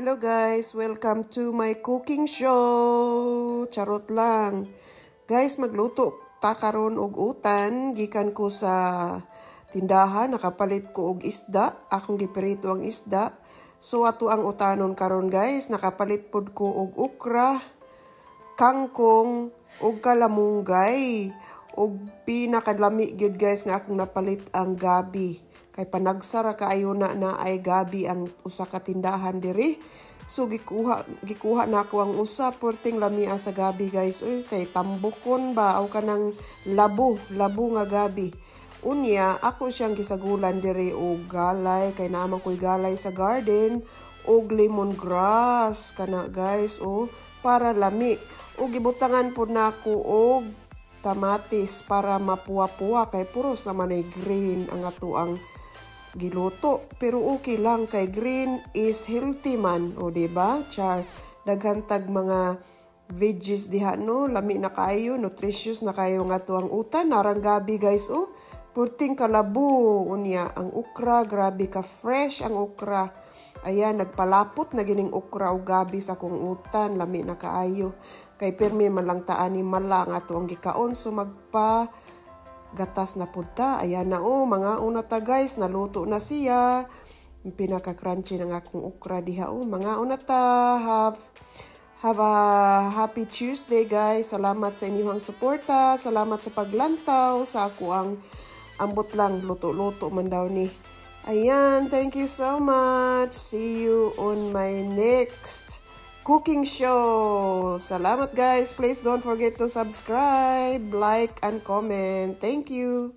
Hello guys, welcome to my cooking show. Charot lang. Guys, magluto ta karon og utan gikan ko sa tindahan, nakapalit ko og isda, akong giprito ang isda. So ato ang utanon karon guys, nakapalit pod ko og okra, kangkong ug kalamunggay. Ug pinakadlami gyud guys nga akong napalit ang gabi. Kay panagsara kaayo na ay gabi ang usa ka tindahan diri. So gikuha na ako ang usa perting lamia sa gabi guys. Uy, kay tambukon ba o kanang labo nga gabi. Unya ako siyang gisagulan diri og galay kay naman ko'y galay sa garden og lemongrass kana guys para lami. Og gibutangan pud nako og tamatis para mapuwa-puwa kay puros naman ay green ang ato ang giluto. Pero okay lang kay green is healthy man. O diba? Char. Daghantag mga veggies diha no. Lami na kayo. Nutritious na kayo nga to ang utan. Narang gabi guys purting kalabu. Unya ang okra. Grabe ka fresh ang okra. Ayan, nagpalapot na gining okra o gabi sa kong utan. Lami na kaayo. Kay pirmi man lang taani malang ato ang gikaon. So gatas na punta. Ayan na mga una ta guys, naluto na siya. Pinaka-crunchy ng akong okra diha mga una ta. Have a happy Tuesday guys. Salamat sa inyong suporta. Salamat sa paglantaw sa ako ang ambot lang luto-luto man daw ni. Ayan, thank you so much. See you on my next cooking show. Salamat guys. Please don't forget to subscribe, like, and comment. Thank you.